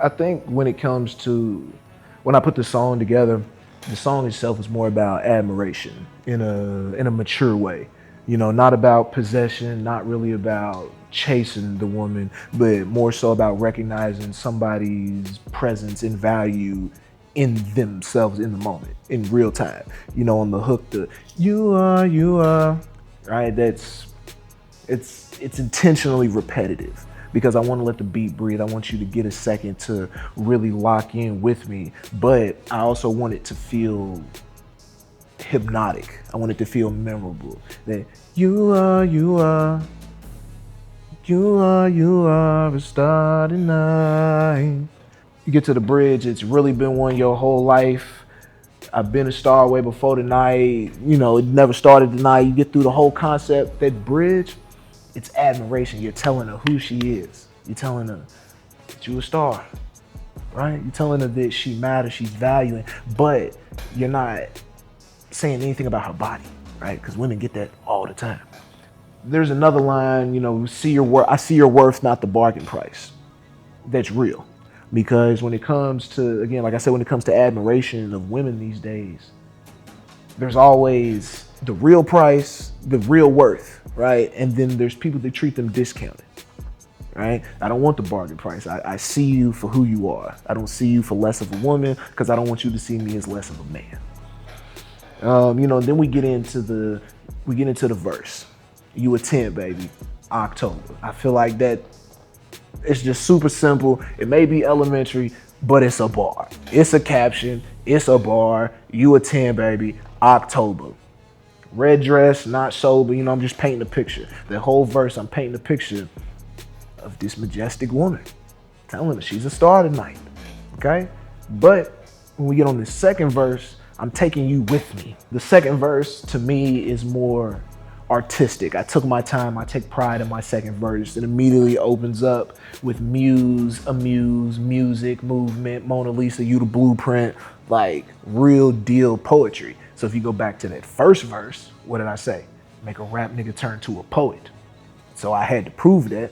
I think when it comes to when I put the song together, the song itself is more about admiration in a mature way. You know, not about possession, not really about chasing the woman, but more so about recognizing somebody's presence and value in themselves in the moment, in real time. You know, on the hook, the you are, right? It's intentionally repetitive because I want to let the beat breathe. I want you to get a second to really lock in with me, but I also want it to feel hypnotic. I want it to feel memorable. That you are a star tonight. You get to the bridge, it's really been one your whole life. I've been a star way before tonight. You know, it never started tonight. You get through the whole concept. That bridge, it's admiration. You're telling her who she is. You're telling her that you're a star, right? You're telling her that she matters, she's valuing, but you're not saying anything about her body, right? Because women get that all the time. There's another line, you know, see your worth. I see your worth, not the bargain price. That's real. Because when it comes to, again, like I said, when it comes to admiration of women these days, there's always the real price, the real worth, right? And then there's people that treat them discounted, right? I don't want the bargain price. I see you for who you are. I don't see you for less of a woman because I don't want you to see me as less of a man. You know, then we get into the verse. You a 10, baby, October. I feel like that it's just super simple. It may be elementary, but it's a bar. It's a caption, it's a bar. You a 10, baby, October. Red dress, not sober, you know, I'm just painting a picture. The whole verse, I'm painting a picture of this majestic woman, telling her she's a star tonight, okay? But when we get on the second verse, I'm taking you with me. The second verse, to me, is more artistic. I took my time, I take pride in my second verse. It immediately opens up with muse, amuse, music, movement, Mona Lisa, you the blueprint, like real deal poetry. So if you go back to that first verse, what did I say? Make a rap nigga turn to a poet. So I had to prove that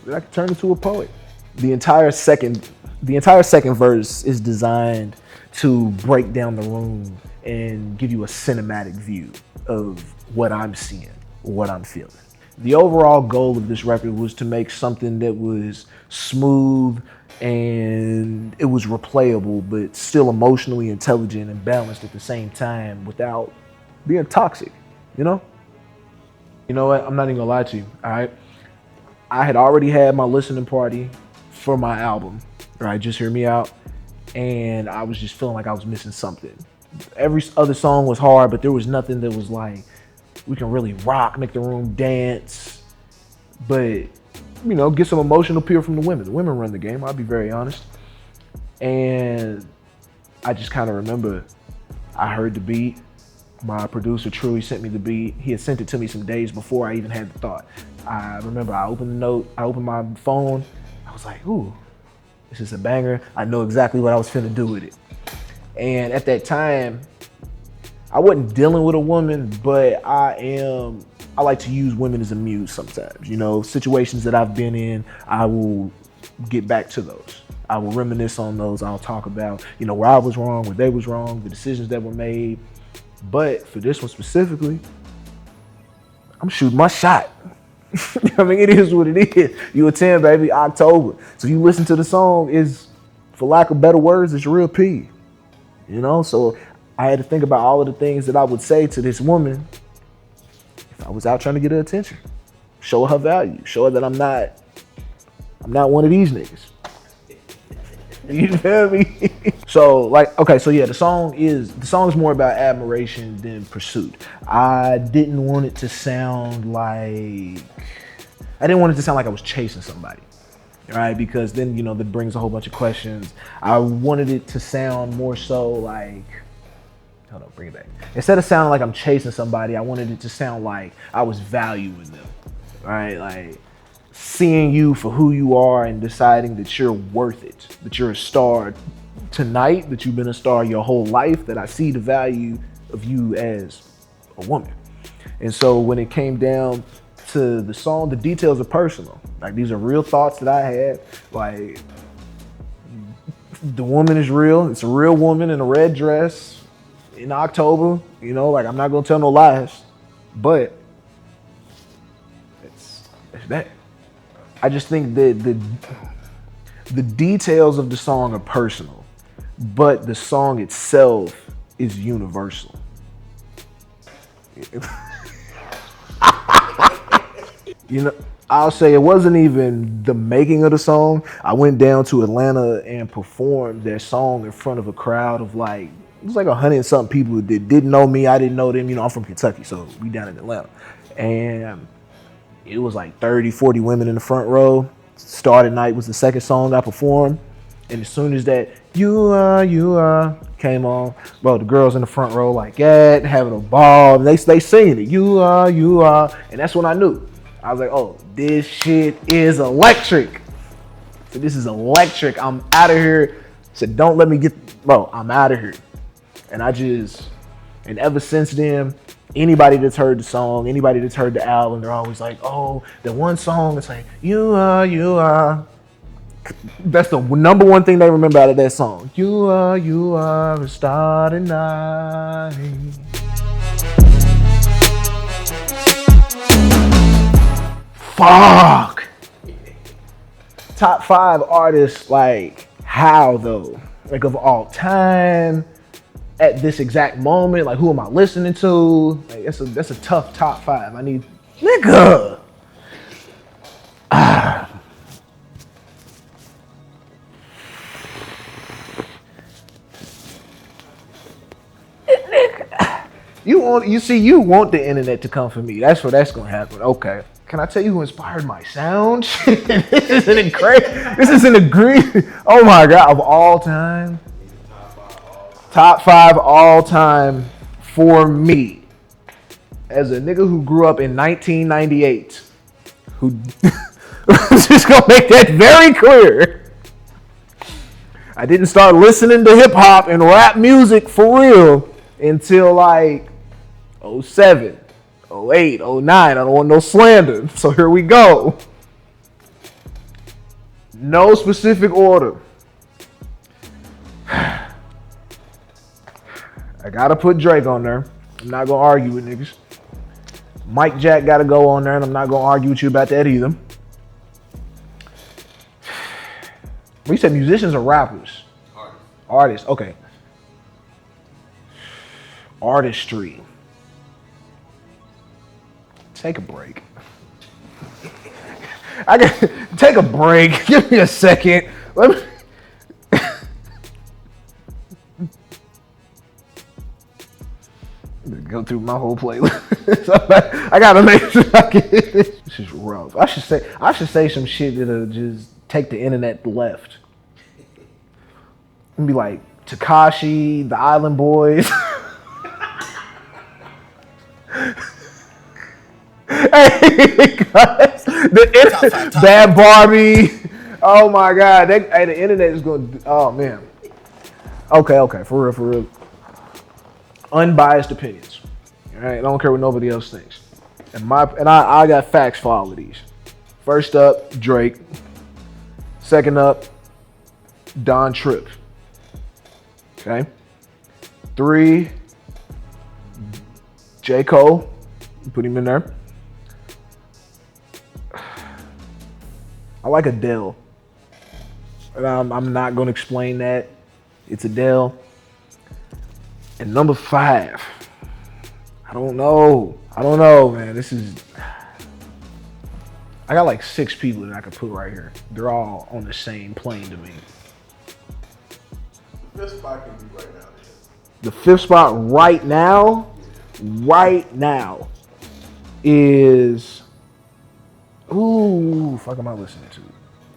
I could turn into a poet. The entire second verse is designed to break down the room and give you a cinematic view of what I'm seeing, what I'm feeling. The overall goal of this record was to make something that was smooth and it was replayable, but still emotionally intelligent and balanced at the same time without being toxic, you know? You know what? I'm not even gonna lie to you, all right? I had already had my listening party for my album, right? Just Hear Me Out. And I was just feeling like I was missing something. Every other song was hard, but there was nothing that was like, we can really rock, make the room dance, but, you know, get some emotional appeal from the women. The women run the game, I'll be very honest. And I just kind of remember I heard the beat. My producer, True, sent me the beat. He had sent it to me some days before I even had the thought. I remember I opened the note, I opened my phone. I was like, ooh, this is a banger. I know exactly what I was finna do with it. And at that time, I wasn't dealing with a woman, but I like to use women as a muse sometimes. You know, situations that I've been in, I will get back to those. I will reminisce on those. I'll talk about, you know, where I was wrong, where they was wrong, the decisions that were made. But for this one specifically, I'm shooting my shot. I mean, it is what it is. You a 10, baby, October. So you listen to the song, is, for lack of better words, it's real P. You know, so I had to think about all of the things that I would say to this woman if I was out trying to get her attention. Show her value. Show her that I'm not one of these niggas. You feel me? So like, okay, so yeah, the song is more about admiration than pursuit. I didn't want it to sound like I was chasing somebody, right? Because then, you know, that brings a whole bunch of questions. I wanted it to sound more so like, hold on, bring it back. Instead of sounding like I'm chasing somebody, I wanted it to sound like I was valuing them, right? Like seeing you for who you are and deciding that you're worth it, that you're a star tonight, that you've been a star your whole life, that I see the value of you as a woman. And so when it came down to the song, the details are personal. Like, these are real thoughts that I had. Like, The woman is real. It's a real woman in a red dress in October. You know, like I'm not gonna tell no lies, but it's that. I just think that the details of the song are personal, but the song itself is universal. You know, I'll say it wasn't even the making of the song. I went down to Atlanta and performed that song in front of a crowd of like, it was like 100 and something people that didn't know me. I didn't know them. You know, I'm from Kentucky, so we down in Atlanta. And it was like 30, 40 women in the front row. Started Night was the second song I performed. And as soon as that you are came on, bro, the girls in the front row like that, having a ball. And they singing it, you are. And that's when I knew. I was like, oh, this shit is electric. So this is electric. I'm out of here. Said, don't let me bro, I'm out of here. And and ever since then, anybody that's heard the song, anybody that's heard the album, they're always like, oh, the one song, it's like, you are. That's the number one thing they remember out of that song. You are a starry night. Fuck. Top 5 artists, like, how though? Like, of all time, at this exact moment, like, who am I listening to? Like, that's a tough top 5. I need, nigga. You want the internet to come for me. That's what that's gonna happen. Okay. Can I tell you who inspired my sound? This isn't a great. Oh my God, of all time. Top 5 all time for me. As a nigga who grew up in 1998, who just gonna make that very clear. I didn't start listening to hip hop and rap music for real until like 07, 08, 09. I don't want no slander. So here we go. No specific order. I gotta put Drake on there. I'm not gonna argue with niggas. Mike Jack gotta go on there, and I'm not gonna argue with you about that either. We said musicians or rappers? Artists, okay. Artistry. Take a break. I got take a break. Give me a second. Let me. Go through my whole playlist. I gotta make sure I get this. This is rough. I should say some shit that'll just take the internet left. And be like Tekashi, the Island Boys. Hey guys, Bad Barbie. Oh my God, the internet is going. Oh man. Okay, for real. Unbiased opinions. All right, I don't care what nobody else thinks. And I got facts for all of these. First up, Drake. Second up, Don Tripp. Okay. 3, J. Cole. Put him in there. I like Adele. And I'm not going to explain that. It's Adele. And number 5. I don't know, man. I got like 6 people that I could put right here. They're all on the same plane to me. The 5th spot can be right now. The 5th spot right now is, fuck am I listening to?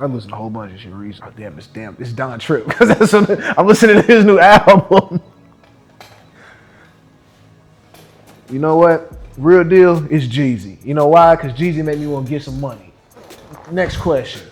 I listen to a whole bunch of shit recently. Oh, it's Don Tripp. Because I'm listening to his new album. You know what? Real deal is Jeezy. You know why? Because Jeezy made me want to get some money. Next question.